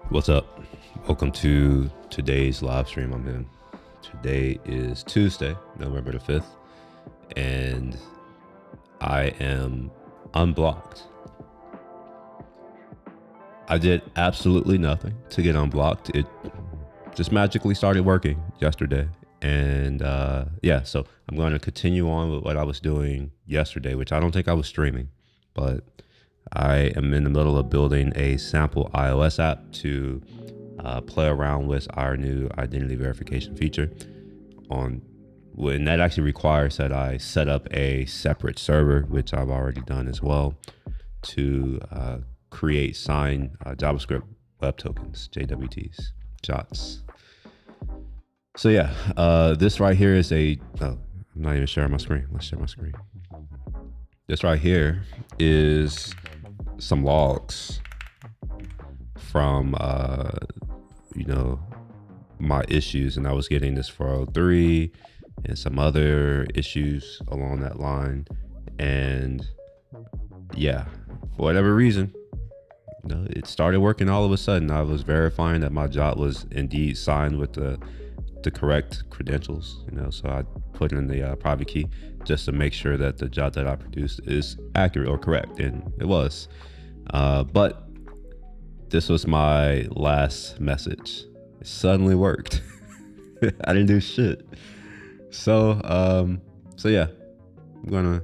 What's up? Welcome to today's live stream I'm in. Today is Tuesday, November the 5th, and I am unblocked. I did absolutely nothing to get unblocked. It just magically started working yesterday. And yeah, so I'm going to continue on with what I was doing yesterday, which I don't think I was streaming, but I am in the middle of building a sample iOS app to play around with our new identity verification feature. And that actually requires that I set up a separate server, which I've already done as well, to create signed JavaScript web tokens, JWTs, JOTs. So yeah, this right here is I'm not even sharing my screen. Let's share my screen. This right here is some logs from my issues, and I was getting this 403 and some other issues along that line. And yeah, for whatever reason, it started working all of a sudden. I was verifying that my JOT was indeed signed with the correct credentials, so I put in the private key just to make sure that the JOT that I produced is accurate or correct, and it was. But this was my last message. It suddenly worked. I didn't do shit. So yeah, I'm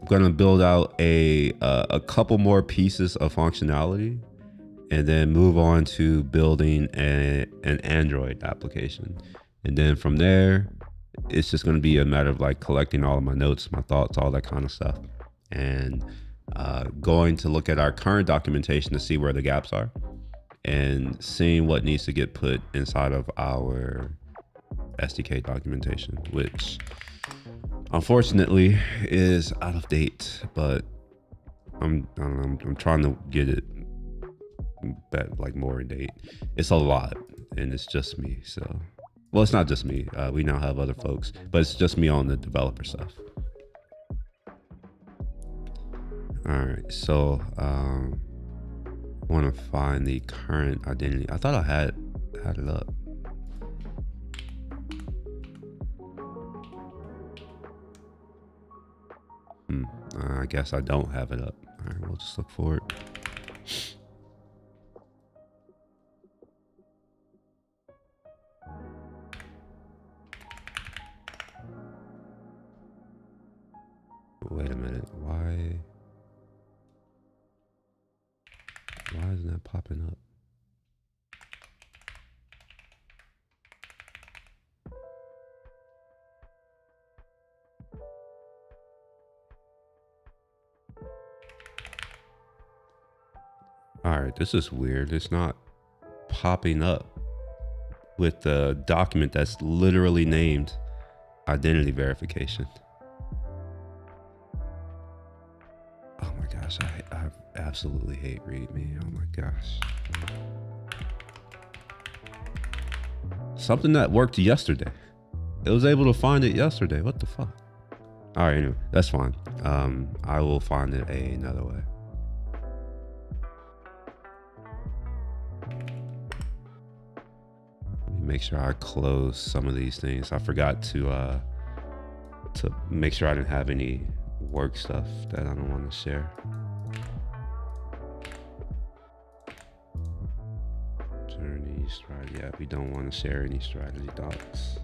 gonna build out a couple more pieces of functionality, and then move on to building an Android application. And then from there, it's just going to be a matter of like collecting all of my notes, my thoughts, all that kind of stuff, and going to look at our current documentation to see where the gaps are, and seeing what needs to get put inside of our SDK documentation, which unfortunately is out of date, but I'm trying to get it like more in date. It's a lot, and it's just me. So, well, it's not just me. We now have other folks, but it's just me on the developer stuff. All right, so I want to find the current identity. I thought I had it up. I guess I don't have it up. All right, we'll just look for it. Wait a minute, why isn't that popping up? All right, this is weird. It's not popping up with the document that's literally named identity verification. Oh my gosh, I absolutely hate README. Oh my gosh. Something that worked yesterday. It was able to find it yesterday. What the fuck? All right, anyway, that's fine. I will find it another way. Make sure I close some of these things. I forgot to make sure I didn't have any work stuff that I don't want to share. Journey, strategy. Yeah, we don't want to share any strategy docs.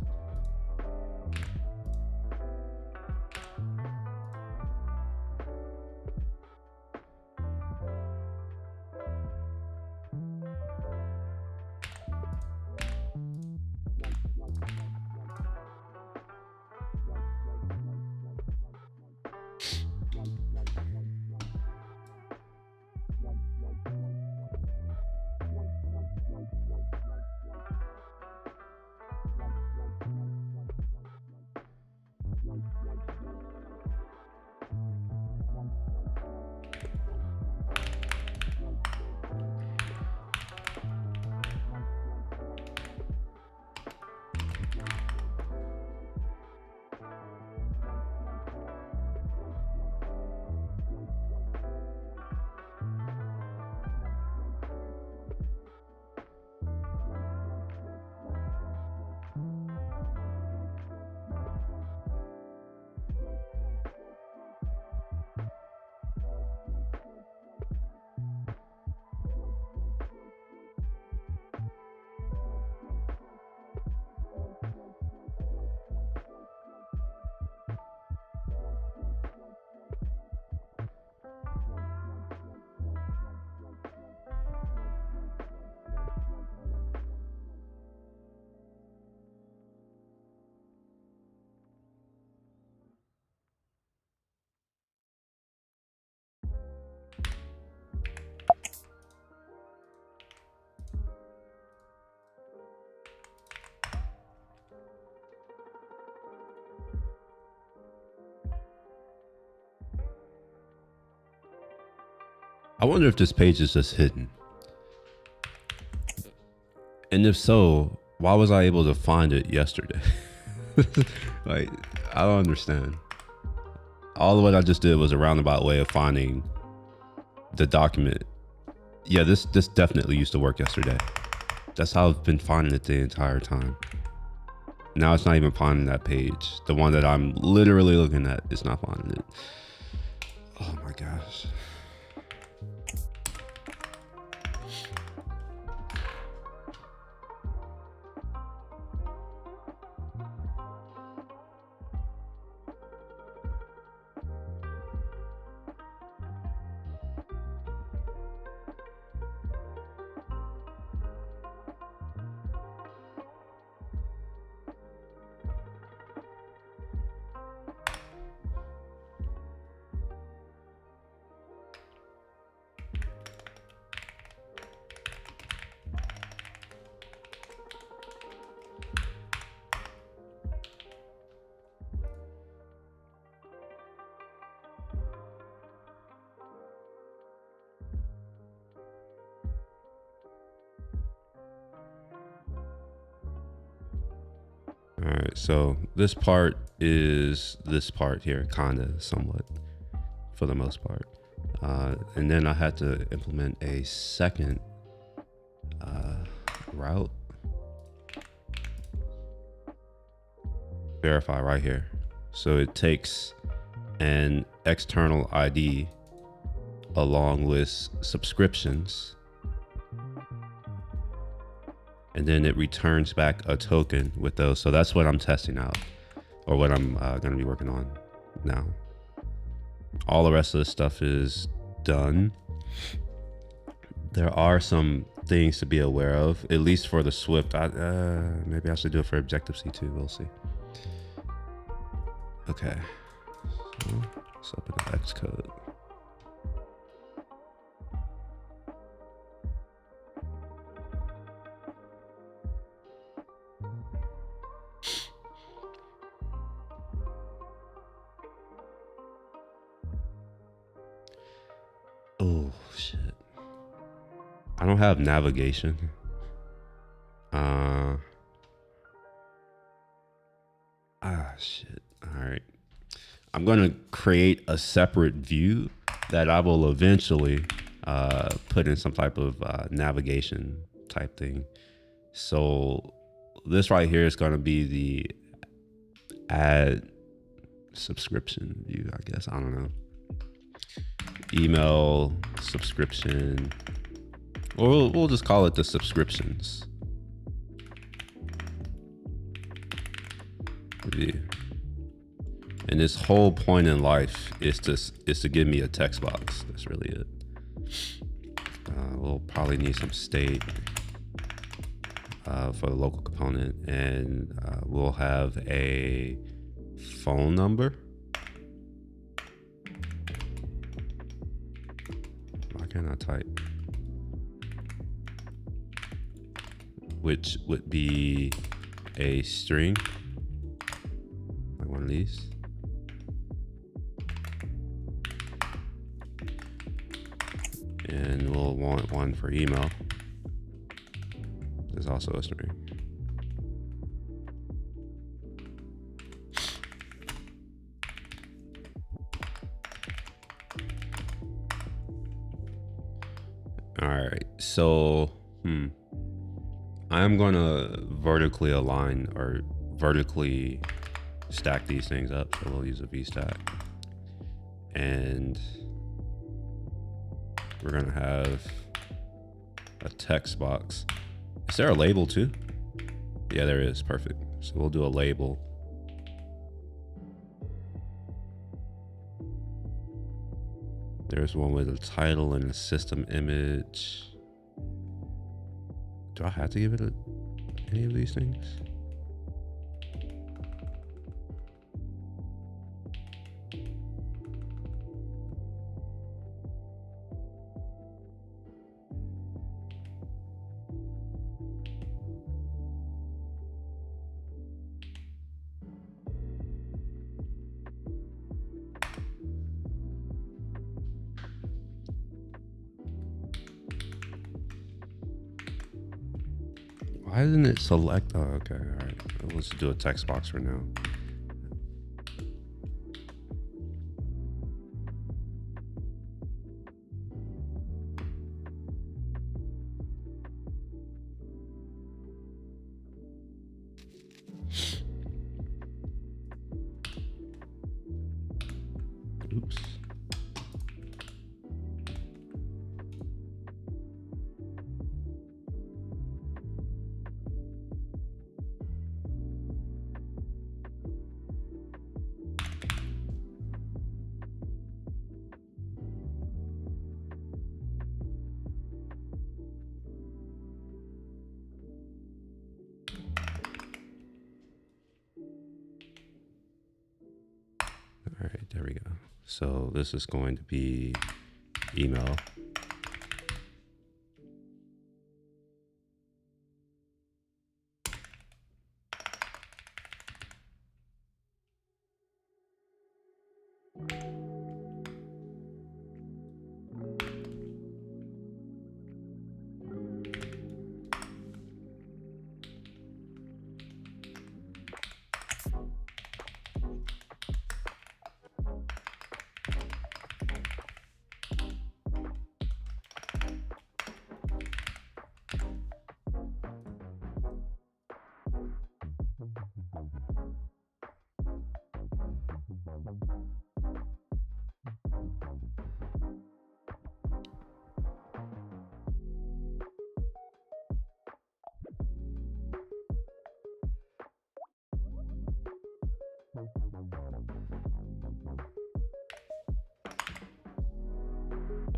I wonder if this page is just hidden. And if so, why was I able to find it yesterday? Like, I don't understand. All of what I just did was a roundabout way of finding the document. Yeah, this definitely used to work yesterday. That's how I've been finding it the entire time. Now it's not even finding that page. The one that I'm literally looking at is not finding it. Oh my gosh. All right, so this part is this part here, kinda, somewhat, for the most part. And then I had to implement a second route. Verify right here. So it takes an external ID along with subscriptions, and then it returns back a token with those. So that's what I'm testing out, or what I'm going to be working on now. All the rest of the stuff is done. There are some things to be aware of, at least for the Swift. Maybe I should do it for Objective-C too. We'll see. Okay, so let's open the Xcode. Oh shit, I don't have navigation. Shit. All right, I'm gonna create a separate view that I will eventually put in some type of navigation type thing. So this right here is gonna be the add subscription view, I guess. I don't know. Email subscription, or we'll just call it the subscriptions view. And this whole point in life is to give me a text box. That's really it. We'll probably need some state for the local component, and we'll have a phone number. Why can't I type? Which would be a string, like one of these. And we'll want one for email. There's also a string. All right, so I'm gonna vertically align or vertically stack these things up. So we'll use a VStack, and we're gonna have a text box. Is there a label too? Yeah, there is. Perfect. So we'll do a label. There's one with a title and a system image. Do I have to give it any of these things? Why didn't it select? Oh, okay. All right. Let's do a text box for now. Oops. All right, there we go. So this is going to be email.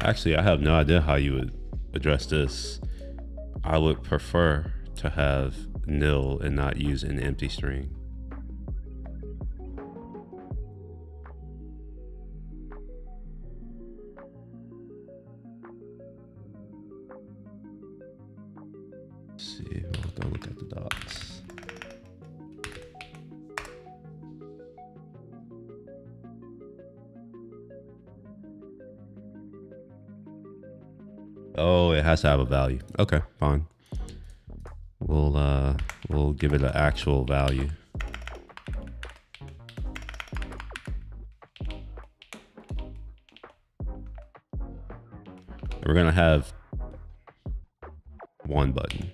Actually, I have no idea how you would address this. I would prefer to have nil and not use an empty string. Let's see, we'll go look at the docs. Oh, it has to have a value. Okay, fine. We'll give it an actual value. We're gonna have one button.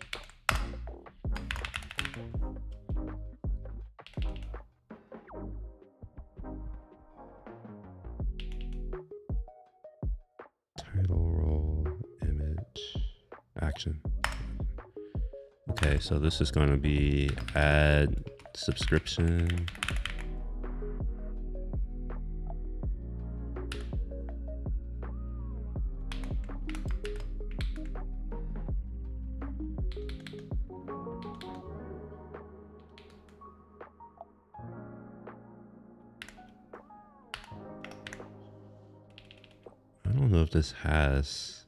Title, role, image, action. Okay, so this is going to be add subscription. I don't know if this has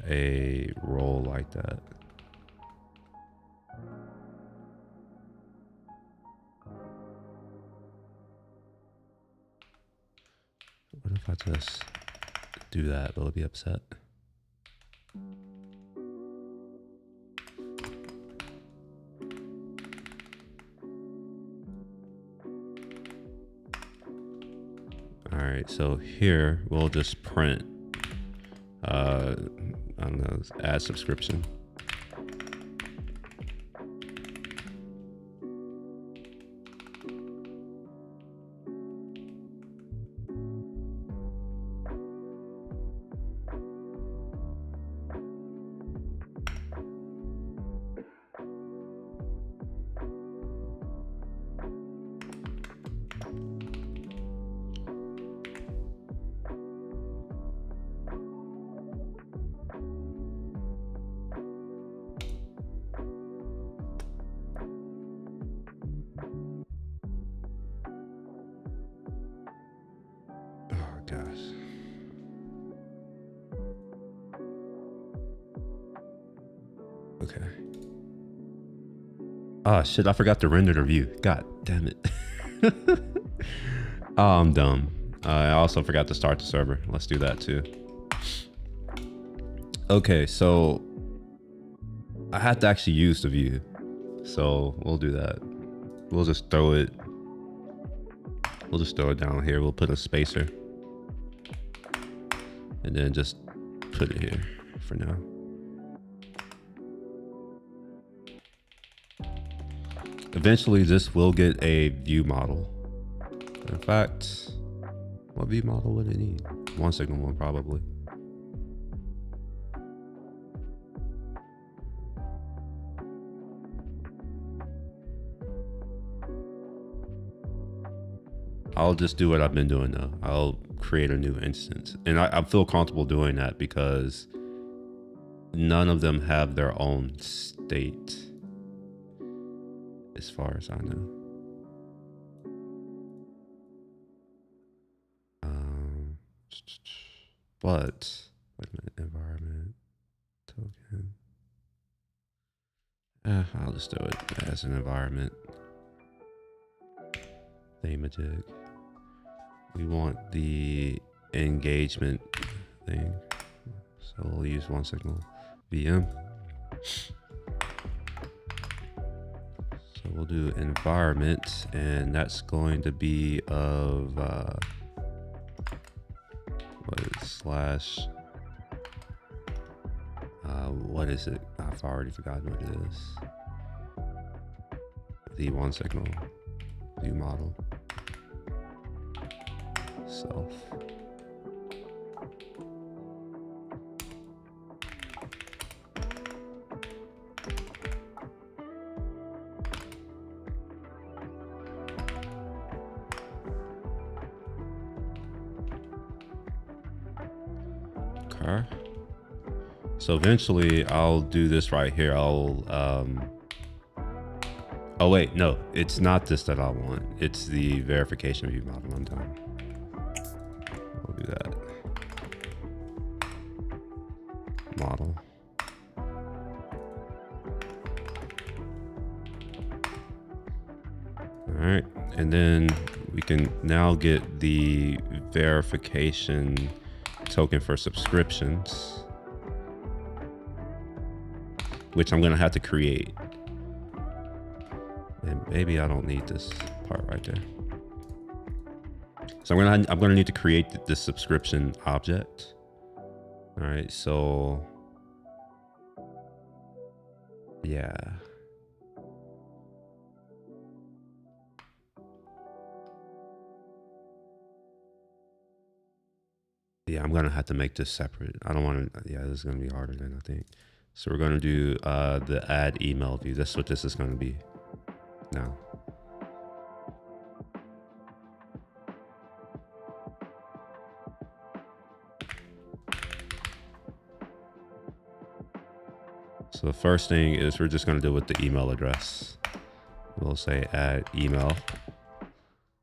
a role like that. What if I just do that? Will it be upset? All right, so here we'll just print, I don't know, add subscription. Gosh. Okay. Oh shit, I forgot to render the view. God damn it. Oh, I'm dumb. I also forgot to start the server. Let's do that too. Okay, so I have to actually use the view. So we'll do that. We'll just throw it. We'll just throw it down here. We'll put a spacer. And then just put it here for now. Eventually this will get a view model. In fact, what view model would it need? One signal one probably. I'll just do what I've been doing though. I'll create a new instance. And I feel comfortable doing that because none of them have their own state as far as I know. But wait a minute, environment token. I'll just do it as an environment thingamajig. We want the engagement thing, so we'll use one signal VM. So we'll do environment, and that's going to be of what is slash what is it? I've already forgotten what it is. The one signal view model self. Okay. So eventually I'll do this right here. I'll oh wait, no, it's not this that I want. It's the verification view model I'm done. We'll do that. Model. All right, and then we can now get the verification token for subscriptions, which I'm gonna have to create. And maybe I don't need this part right there. So I'm gonna need to create this subscription object. All right, so yeah. Yeah, I'm gonna have to make this separate. I don't want to. Yeah, this is gonna be harder than I think. So we're gonna do the add email view. That's what this is gonna be now. So the first thing is we're just gonna do with the email address. We'll say add email.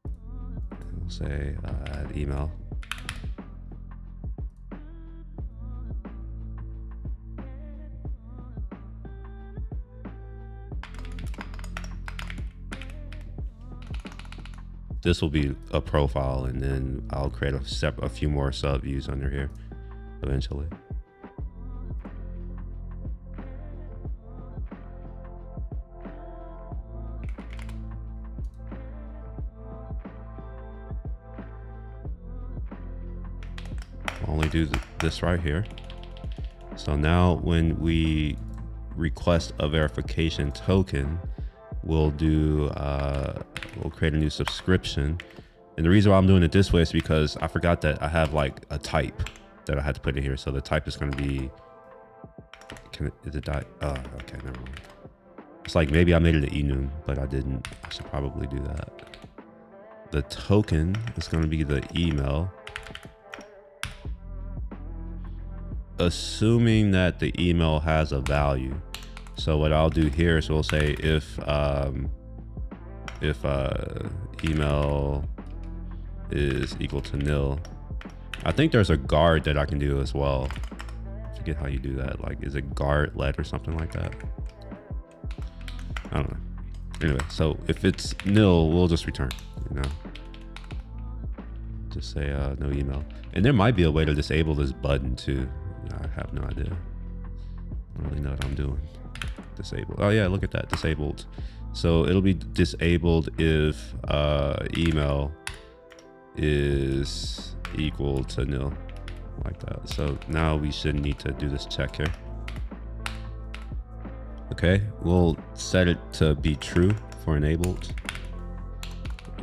We'll say add email. This will be a profile, and then I'll create a few more sub views under here eventually. I'll only do this right here. So now when we request a verification token, we'll do we'll create a new subscription. And the reason why I'm doing it this way is because I forgot that I have like a type that I had to put in here. So the type is going to be, is it dot? Oh, okay, never mind. It's like maybe I made it an enum, but I didn't. I should probably do that. The token is going to be the email, assuming that the email has a value. So what I'll do here is we'll say if email is equal to nil. I think there's a guard that I can do as well. I forget how you do that. Like, is it guard let or something like that? I don't know. Anyway, so if it's nil, we'll just return, you know, just say no email. And there might be a way to disable this button too. I have no idea. I don't really know what I'm doing. disabled. Oh yeah, look at that, disabled. So it'll be disabled if email is equal to nil, like that. So now we shouldn't need to do this check here. Okay, we'll set it to be true for enabled,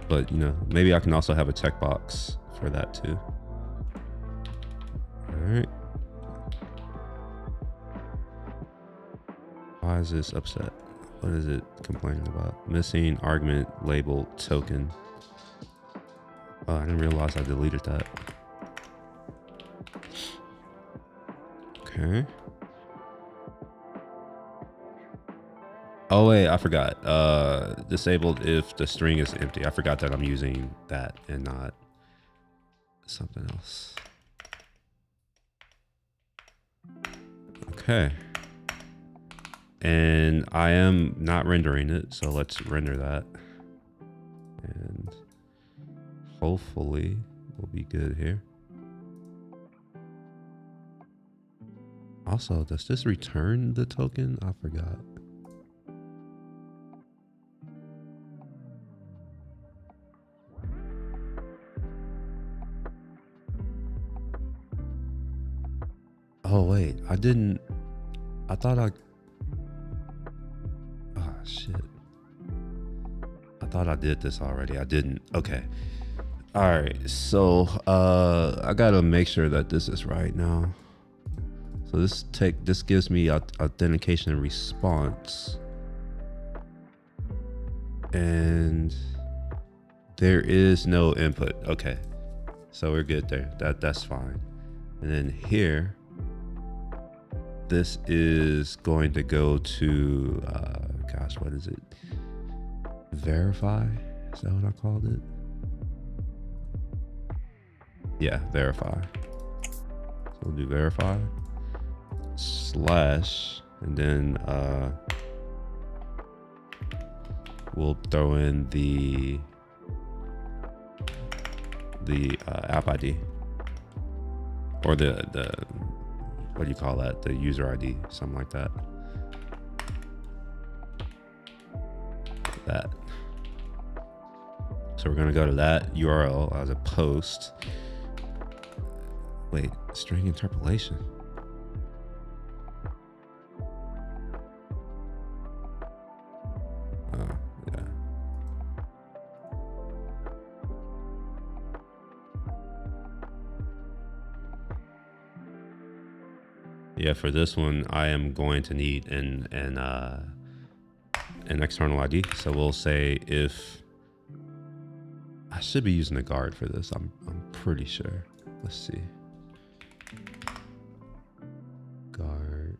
but you know, maybe I can also have a checkbox for that too. All right. Why is this upset? What is it complaining about? Missing argument label token. Oh, I didn't realize I deleted that. Okay. Oh wait, I forgot. Disabled if the string is empty. I forgot that I'm using that and not something else. Okay. And I am not rendering it, so let's render that. And hopefully we'll be good here. Also, does this return the token? I forgot. Oh wait, I thought I shit. I thought I did this already. I didn't. Okay. All right. So I gotta make sure that this is right now. So this gives me authentication and response, and there is no input. Okay. So we're good there. That's fine. And then here, this is going to go to gosh, what is it? Verify? Is that what I called it? Yeah, verify. So we'll do verify slash, and then we'll throw in the app ID, or the what do you call that? The user ID, something like that. That. So we're gonna go to that URL as a post. Wait, string interpolation. Oh, yeah. Yeah, for this one, I am going to need an external ID. So we'll say if I should be using a guard for this. I'm pretty sure. Let's see. Guard.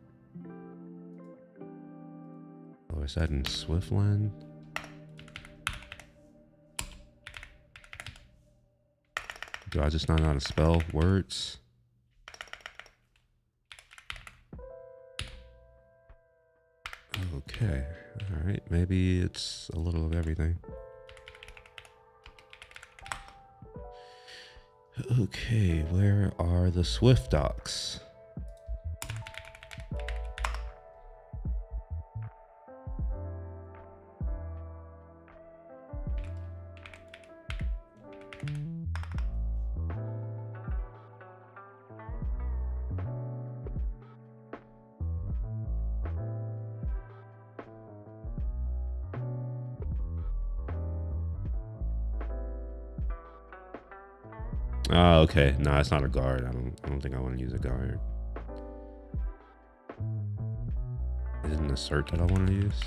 Oh, is that in Swiftland? Do I just not know how to spell words? Okay. All right. Maybe it's a little of everything. Okay, where are the Swift docs? Oh, okay. No, it's not a guard. I don't think I want to use a guard. Isn't the cert that I want to use?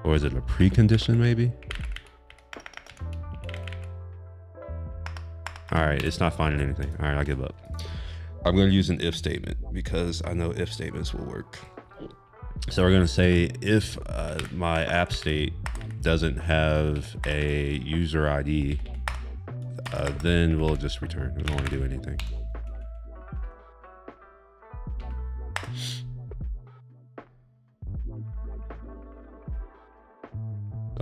Or is it a precondition maybe? All right, it's not finding anything. All right, I give up. I'm going to use an if statement because I know if statements will work. So we're going to say if my app state doesn't have a user ID, then we'll just return. We don't want to do anything.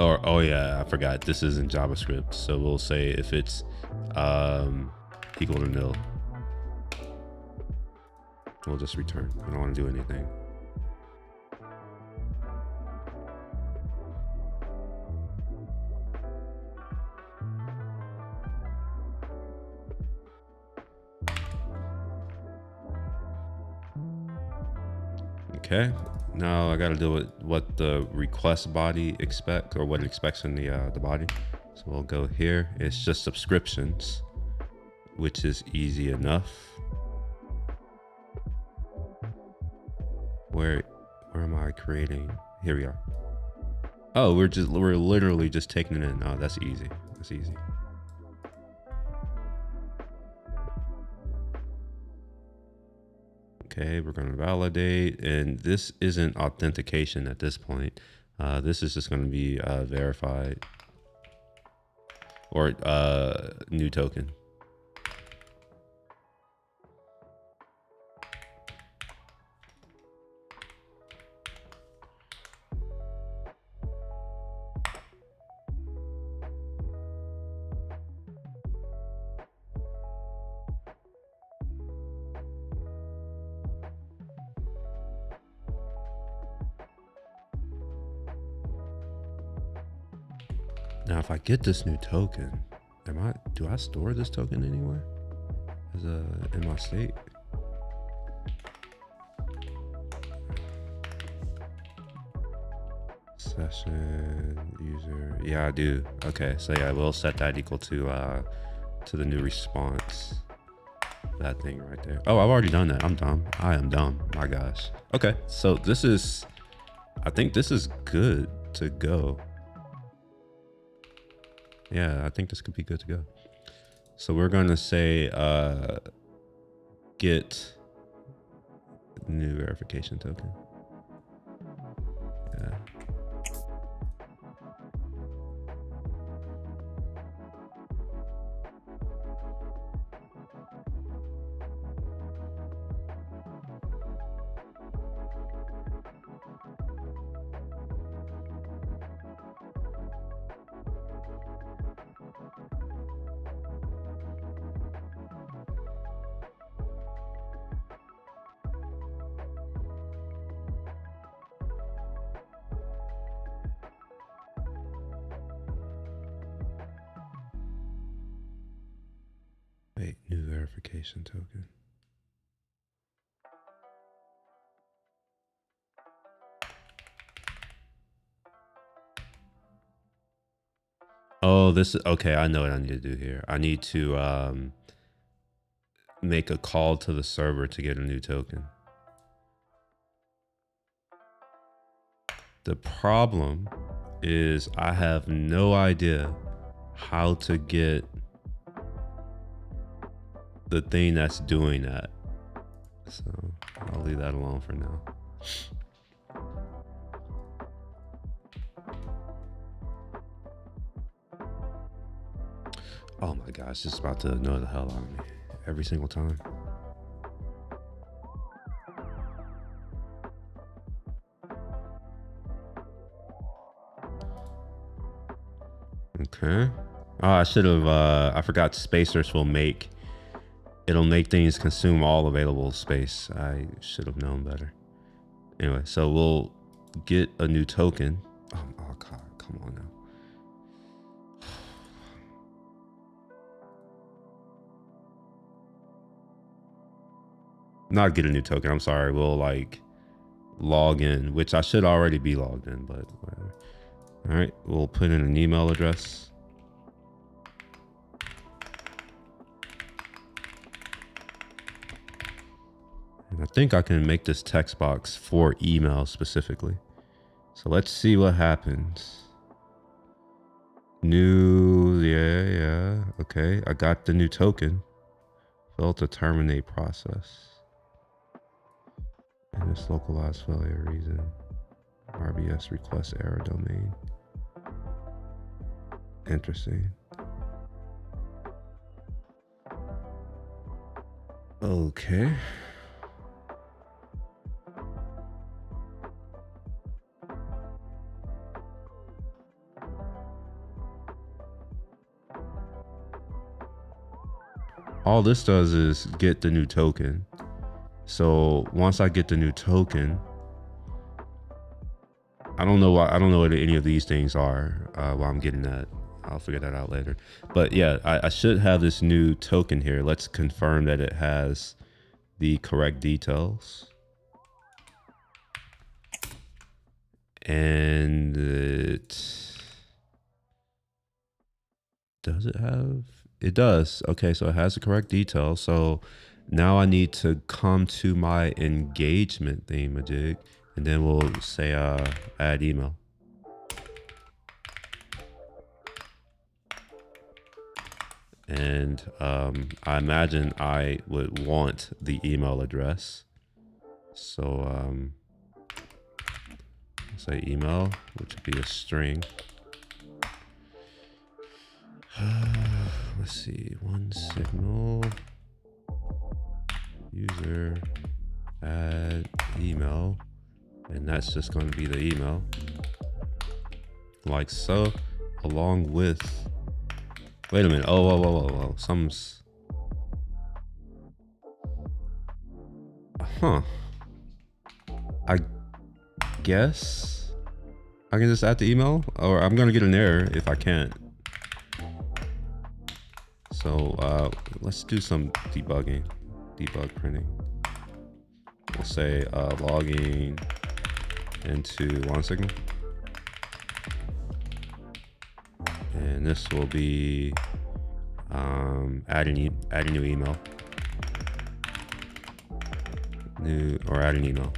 Or, oh yeah, I forgot. This is in JavaScript. So we'll say if it's equal to nil, we'll just return. I don't want to do anything. Okay, now I got to deal with what the request body expects, or what it expects in the body. So we'll go here. It's just subscriptions, which is easy enough. Where am I creating? Here we are. Oh, we're literally just taking it in. Oh, that's easy. That's easy. Okay, we're going to validate, and this isn't authentication at this point. This is just going to be verified, or new token. Now, if I get this new token, do I store this token anywhere as in my state? Session user, yeah, I do. Okay, so yeah, we'll set that equal to the new response. That thing right there. Oh, I've already done that. I'm dumb. I am dumb. My gosh. Okay, so I think this is good to go. Yeah, I think this could be good to go. So we're going to say get new verification token. Yeah. Wait, new verification token. Oh, this is okay. I know what I need to do here. I need to make a call to the server to get a new token. The problem is I have no idea how to get the thing that's doing that. So I'll leave that alone for now. Oh my gosh, it's about to annoy the hell out of me every single time. Okay. Oh, I should have, I forgot spacers it'll make things consume all available space. I should have known better. Anyway, so we'll get a new token. Oh God, come on now. Not get a new token, I'm sorry. We'll like log in, which I should already be logged in, but whatever. All right, we'll put in an email address. And I think I can make this text box for email specifically. So let's see what happens. New, yeah. Okay, I got the new token. Failed to terminate process. And this localized failure reason. RBS request error domain. Interesting. Okay. all this does is get the new token. So once I get the new token, I don't know what any of these things are while I'm getting that. I'll figure that out later. But yeah, I should have this new token here. Let's confirm that it has the correct details. And does it have? It does. Okay, so it has the correct details. So now I need to come to my engagement thingamajig, and then we'll say add email. And I imagine I would want the email address. So say email, which would be a string. Let's see, one signal user add email, and that's just going to be the email, like so, along with. Wait a minute. Oh, whoa. Some's. Huh. I guess I can just add the email, or I'm going to get an error if I can't. So let's do some debug printing. We'll say logging into OneSignal. And this will be add new email. Add an email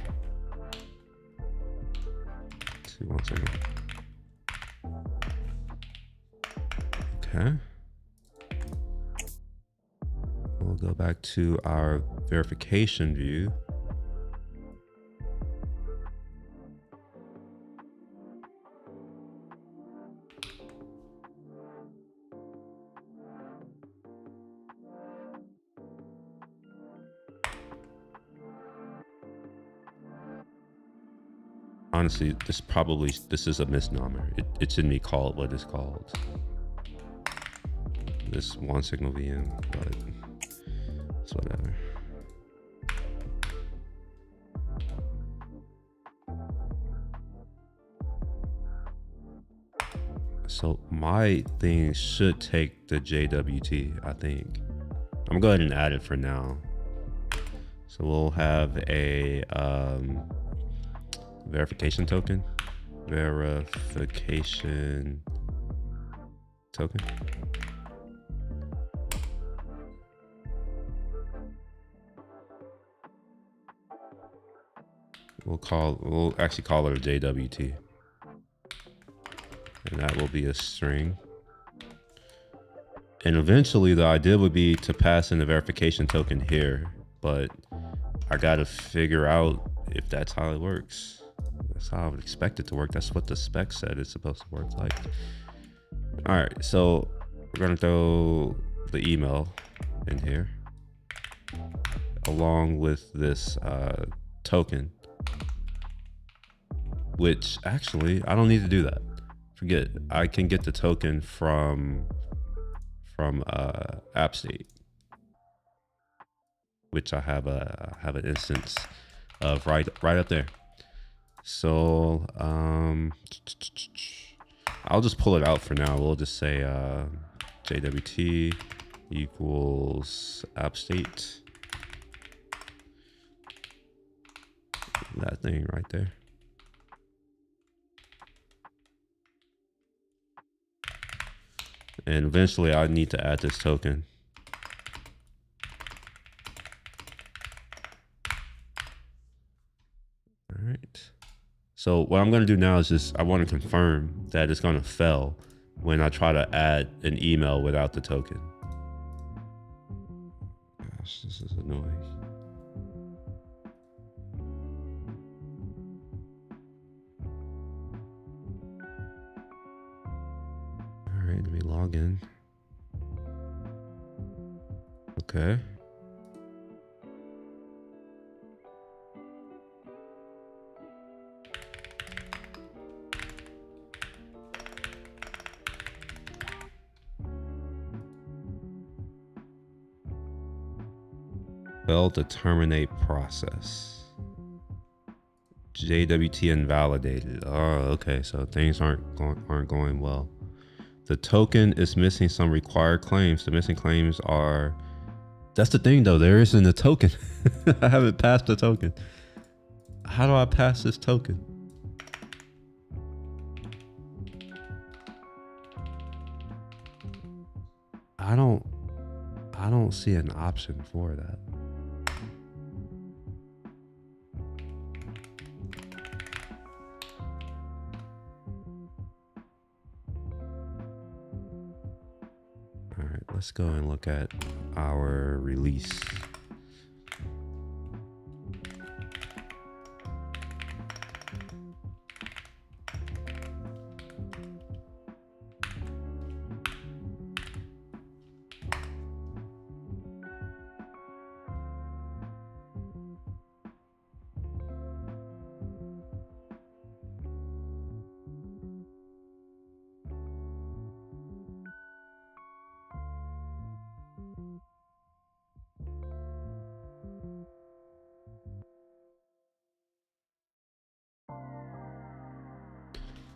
to OneSignal. Okay. We'll go back to our verification view. Honestly, this is a misnomer. It shouldn't be called what it's called. This OneSignal VM, but it's whatever. So my thing should take the JWT, I think. I'm gonna go ahead and add it for now. So we'll have a verification token. Verification token. We'll actually call it a JWT. And that will be a string. And eventually the idea would be to pass in the verification token here, but I gotta figure out if that's how it works. That's how I would expect it to work. That's what the spec said it's supposed to work like. All right, so we're gonna throw the email in here along with this token, which actually I don't need to do that. Forget, I can get the token from AppState, which I have an instance of right up there. So I'll just pull it out for now. We'll just say JWT equals AppState. That thing right there. And eventually I need to add this token. All right. So what I'm going to do now is just, I want to confirm that it's going to fail when I try to add an email without the token. Gosh, this is annoying. All right, let me log in. Okay. Failed to terminate process. JWT invalidated. Oh, okay. So things aren't going well. The token is missing some required claims. The missing claims are. That's the thing, though. There isn't a token. I haven't passed the token. How do I pass this token? I don't see an option for that. All right, let's go and look at our release.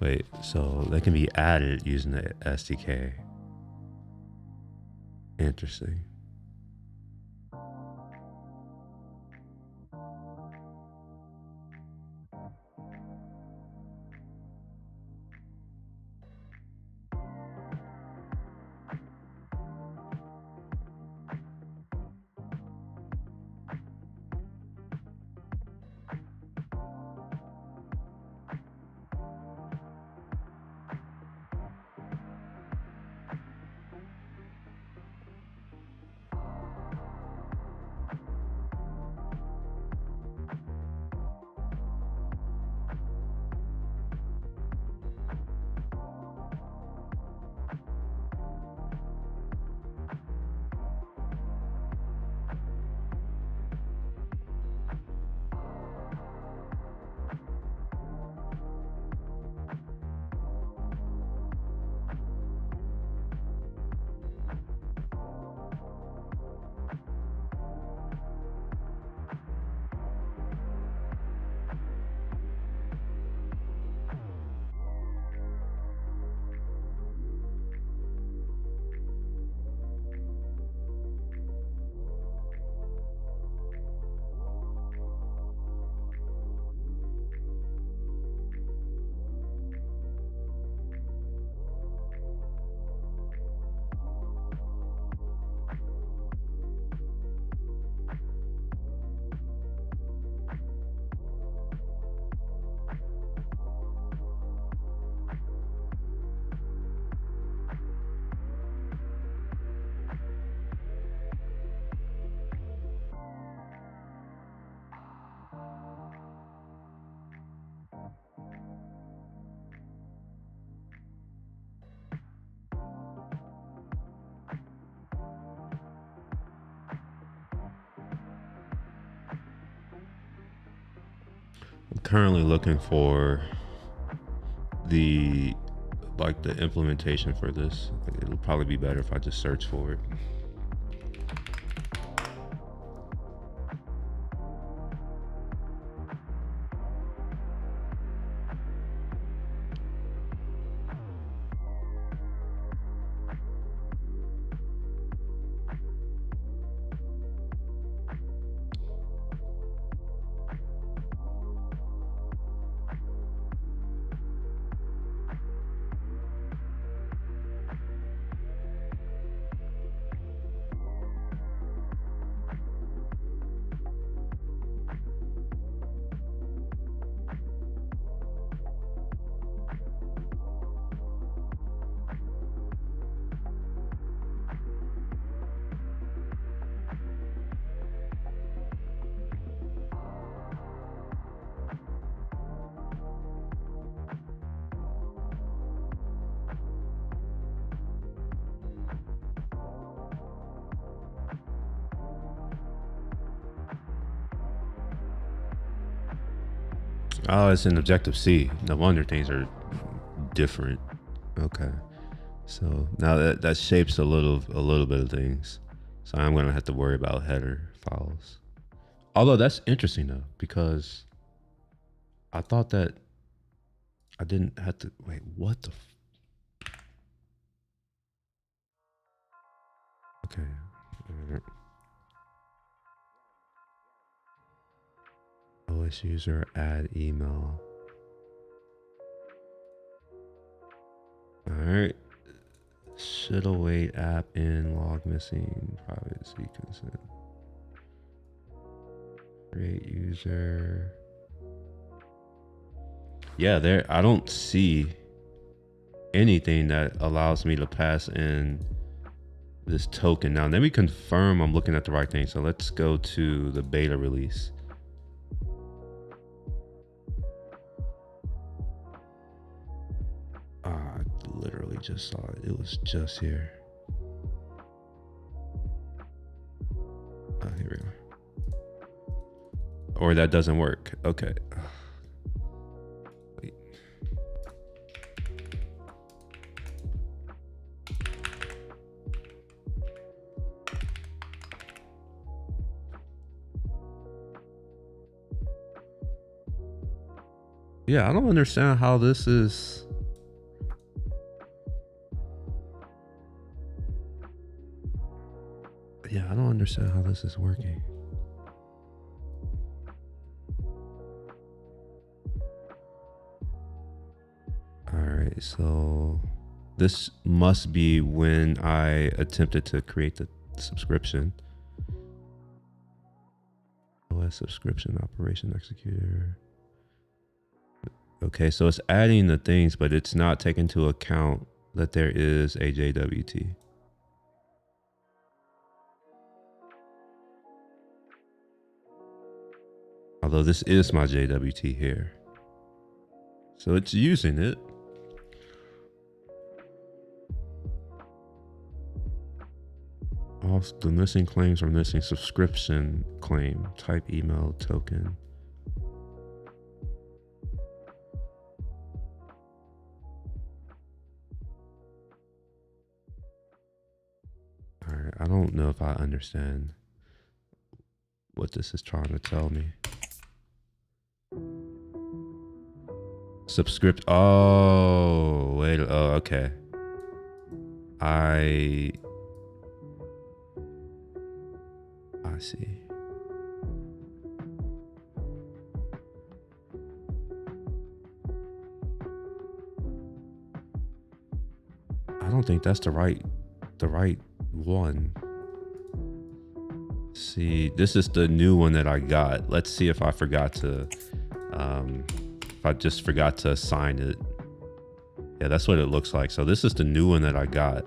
Wait, so they can be added using the SDK. Interesting. I'm currently looking for the implementation for this. It'll probably be better if I just search for it. Oh, it's in Objective-C. No wonder things are different. Okay. So now that shapes a little bit of things. So I'm gonna have to worry about header files. Although that's interesting though, because I thought that I didn't have to wait. What the? Okay. OS user add email. All right. Should await app in log missing privacy consent. Create user. Yeah, there. I don't see anything that allows me to pass in this token. Now, let me confirm I'm looking at the right thing. So let's go to the beta release. I literally just saw it. It was just here. Here we go. Or that doesn't work. Okay. Wait. Yeah, I don't understand how this is. Yeah, I don't understand how this is working. All right, so this must be when I attempted to create the subscription. OS subscription operation executor. Okay, so it's adding the things, but it's not taking into account that there is a JWT. Although this is my JWT here. So it's using it. Also, the missing claims are missing subscription claim, type email token. All right, I don't know if I understand what this is trying to tell me. Subscript. Oh, wait. Oh, okay. I see. I don't think that's the right one. See, this is the new one that I got. Let's see if I forgot to, if I just forgot to assign it. Yeah, that's what it looks like. So this is the new one that I got.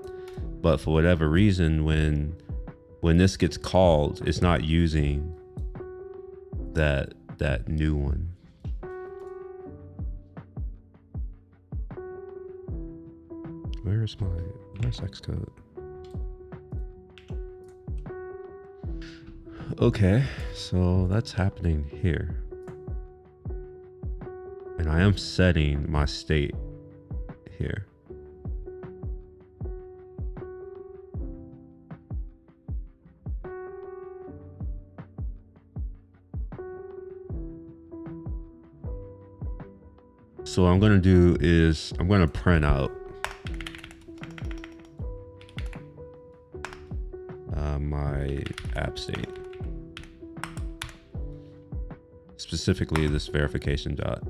But for whatever reason, when this gets called, it's not using that new one. Where's Xcode? Okay, so that's happening here. And I am setting my state here. So what I'm going to do is I'm going to print out my app state, specifically this verification dot.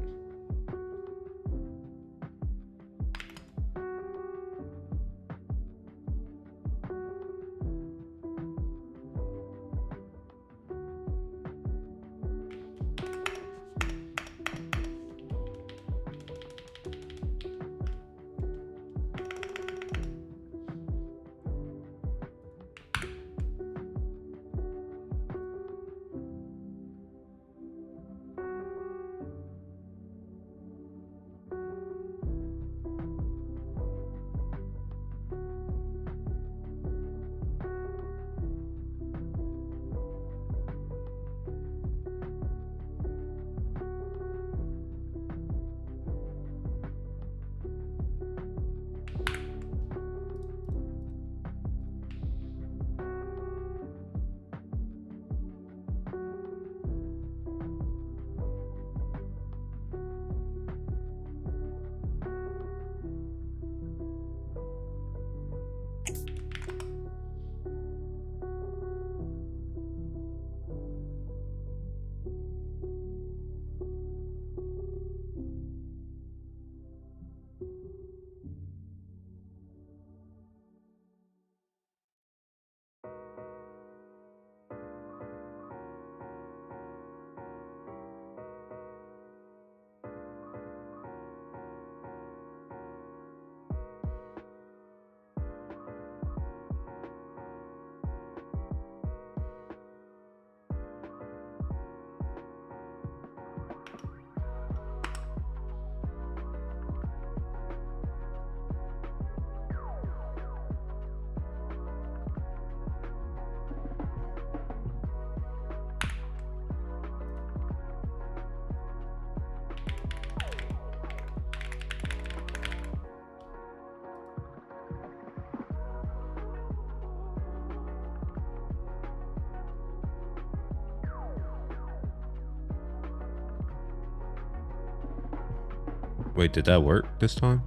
Wait, did that work this time?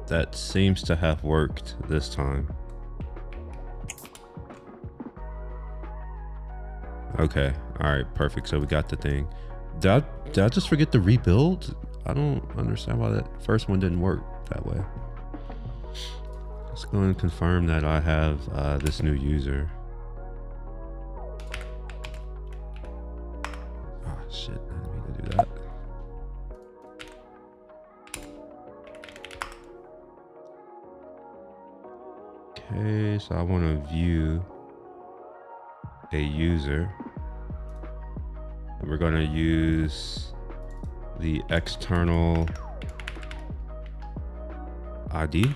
That seems to have worked this time. Okay, all right, perfect. So we got the thing. Did I just forget to rebuild? I don't understand why that first one didn't work that way. Let's go and confirm that I have this new user. Oh shit, I didn't mean to do that. Okay, so I want to view a user. We're going to use the external ID,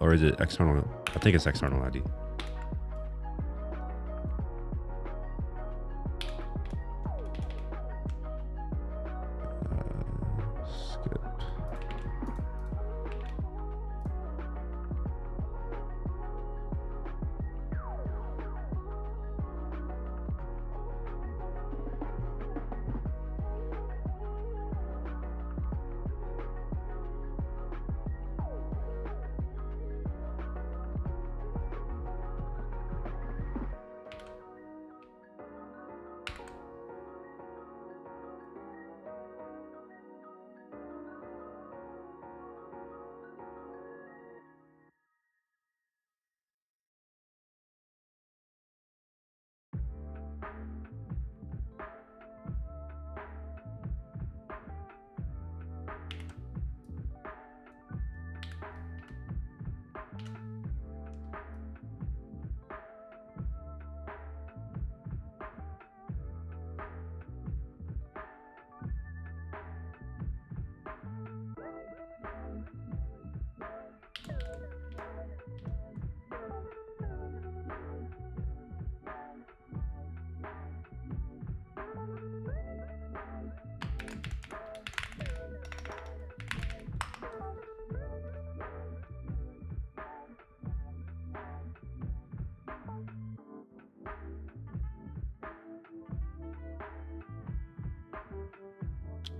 or is it external? I think it's external ID. Skip.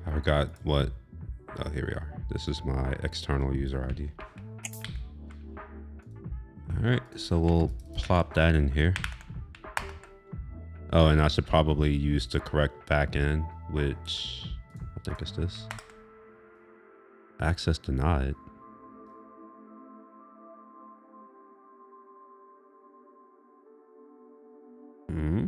I forgot what. Oh, here we are. This is my external user ID. All right, so we'll plop that in here. Oh, and I should probably use the correct backend, which I think is this. Access denied. Hmm.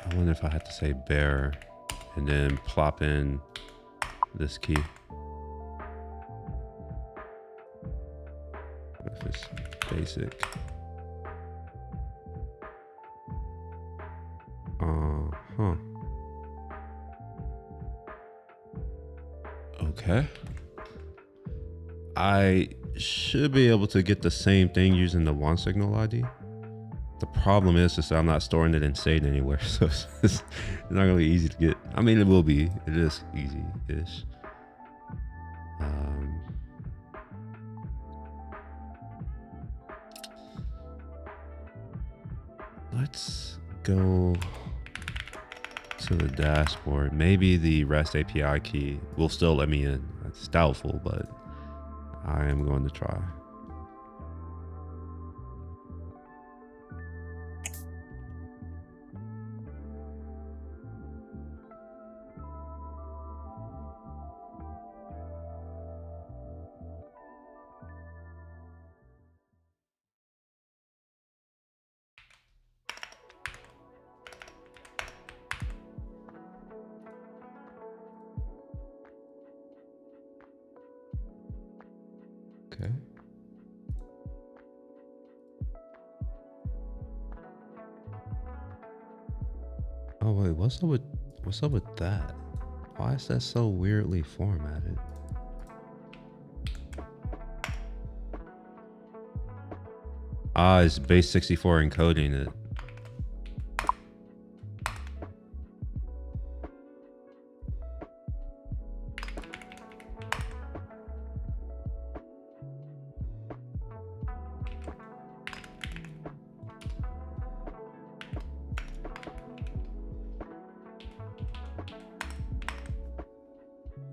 I wonder if I had to say bearer and then plop in this key. If it's basic. Huh. Okay. I should be able to get the same thing using the OneSignal ID. The problem is that I'm not storing it in SAID anywhere, so it's not really easy to get. I mean, it will be. It is easy-ish. Let's go to the dashboard. Maybe the REST API key will still let me in. It's doubtful, but I am going to try. Okay. Oh wait, what's up with that? Why is that so weirdly formatted? Ah, it's base64 encoding it.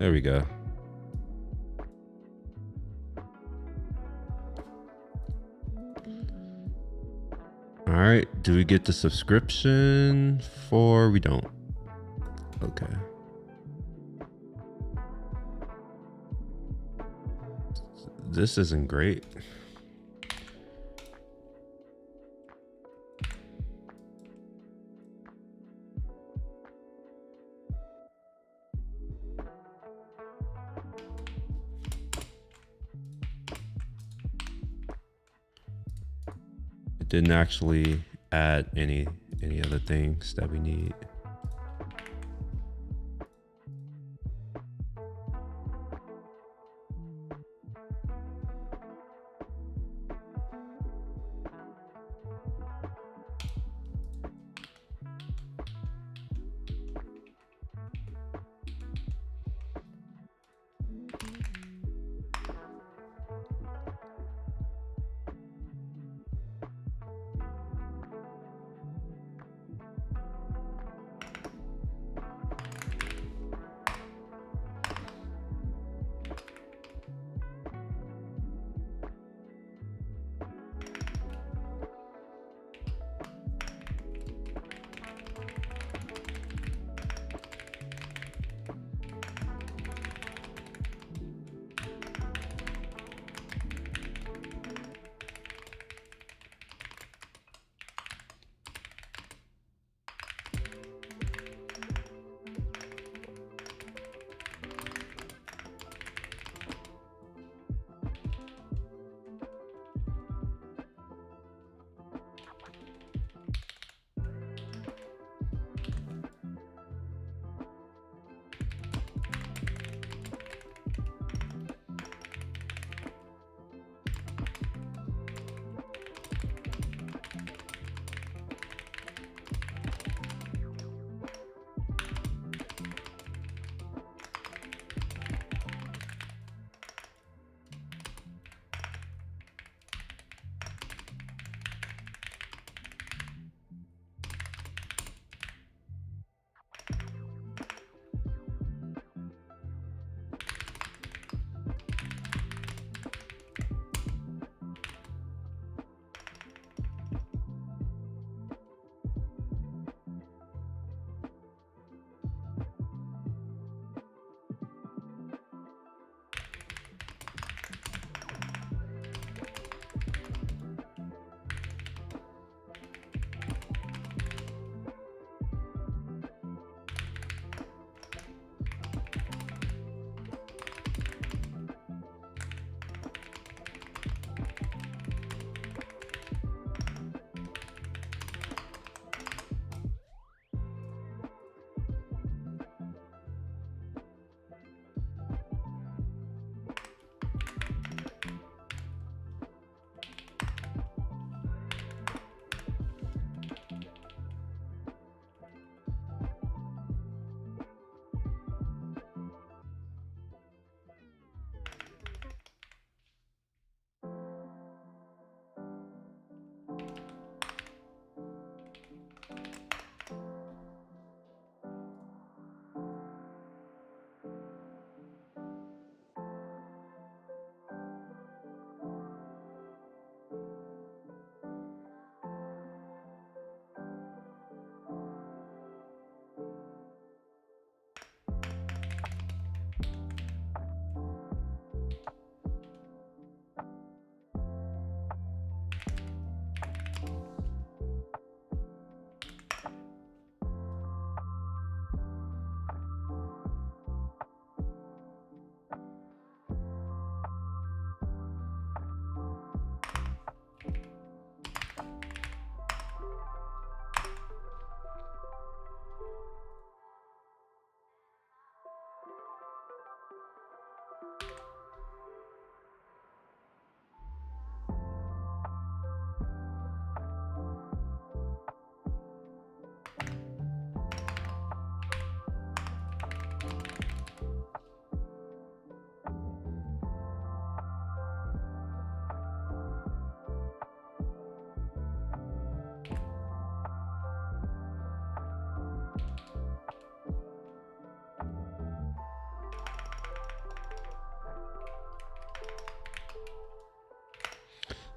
There we go. All right, do we get the subscription for? We don't. Okay. This isn't great. It didn't actually add any other things that we need.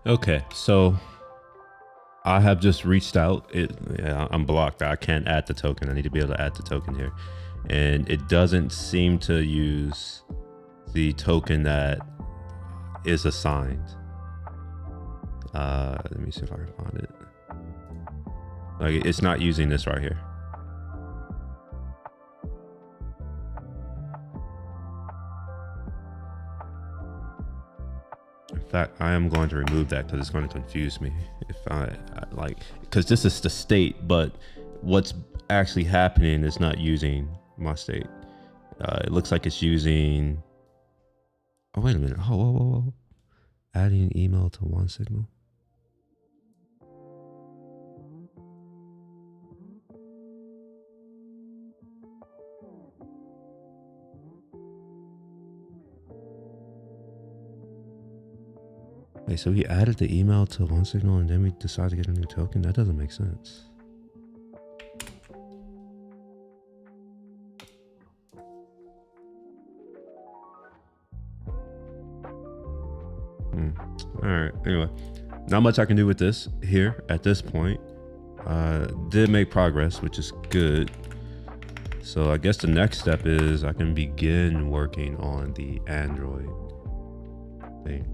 Okay, so I have just reached out. Yeah, I'm blocked. I can't add the token. I need to be able to add the token here. And it doesn't seem to use the token that is assigned. Let me see if I can find it. Like, it's not using this right here. In fact, I am going to remove that because it's going to confuse me if I like, because this is the state, but what's actually happening is not using my state. It looks like it's using, oh, wait a minute. Oh, whoa, whoa, whoa. Adding email to OneSignal. Wait, so we added the email to OneSignal and then we decided to get a new token? That doesn't make sense. All right, anyway, not much I can do with this here at this point. Did make progress, which is good. So I guess the next step is I can begin working on the Android thing.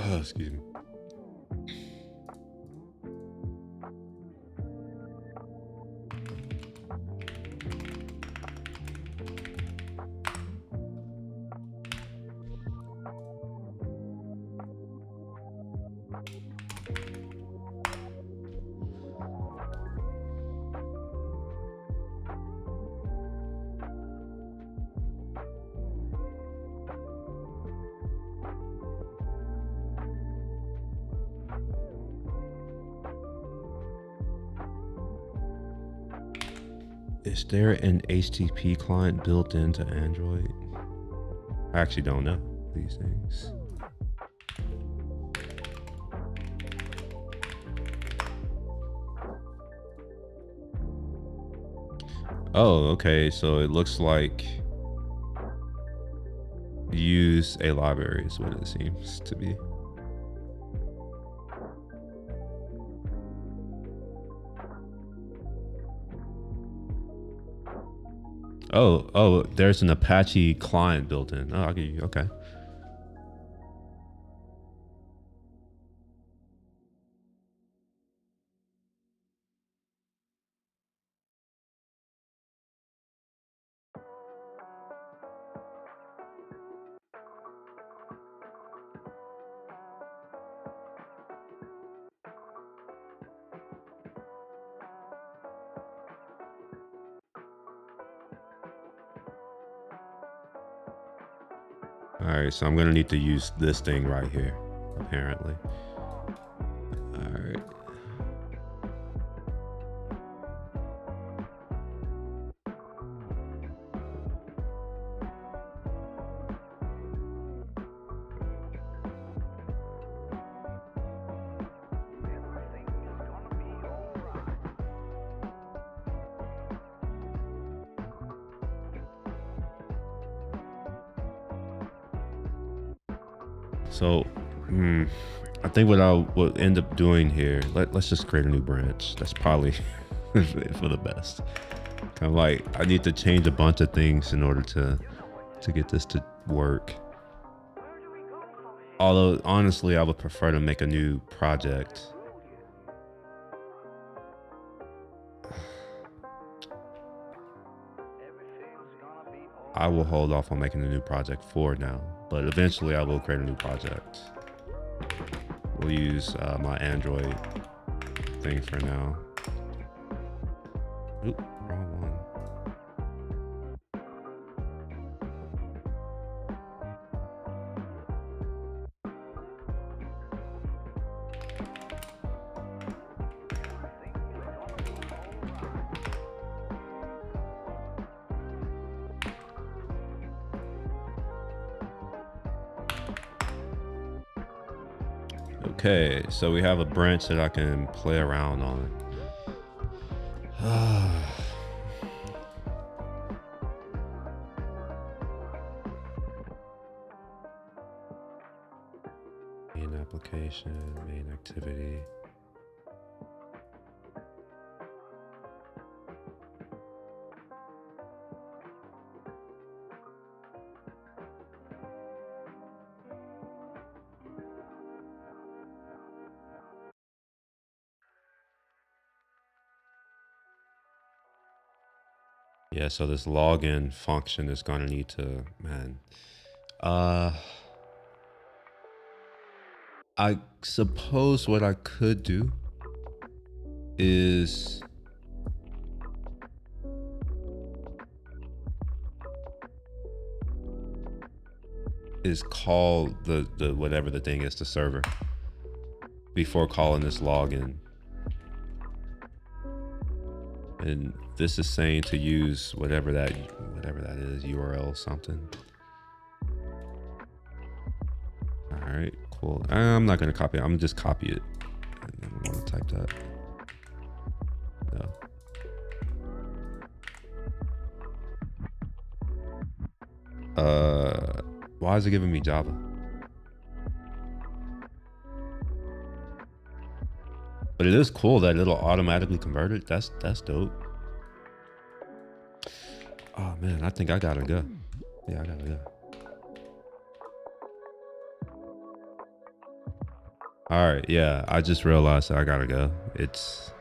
Oh, excuse me. Is there an HTTP client built into Android? I actually don't know these things. Oh, okay. So it looks like use a library is what it seems to be. Oh, there's an Apache client built in. Oh, okay. All right, so I'm gonna need to use this thing right here, apparently. All right. So, I think what I will end up doing here, let's just create a new branch. That's probably for the best. Kind of like I need to change a bunch of things in order to get this to work. Although honestly, I would prefer to make a new project. I will hold off on making a new project for now, but eventually I will create a new project. We'll use my Android thing for now. Oop, wrong one. Okay, so we have a branch that I can play around on. Main application, main activity. Yeah, so this login function is going to need to, man. I suppose what I could do is call the whatever the thing is, the server, before calling this login. And this is saying to use whatever that is, URL something. All right, cool. I'm not gonna copy it. I'm gonna just copy it. I don't want to type that. No. Why is it giving me Java? But it is cool that it'll automatically convert it. That's dope. Oh man, I think I gotta go. Yeah, I gotta go. All right, yeah, I just realized that I gotta go. It's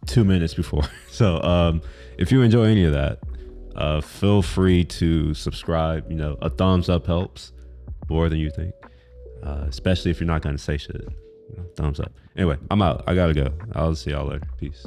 2 minutes before. So if you enjoy any of that, feel free to subscribe. You know, a thumbs up helps more than you think, especially if you're not gonna say shit. You know, thumbs up. Anyway, I'm out. I gotta go. I'll see y'all later. Peace.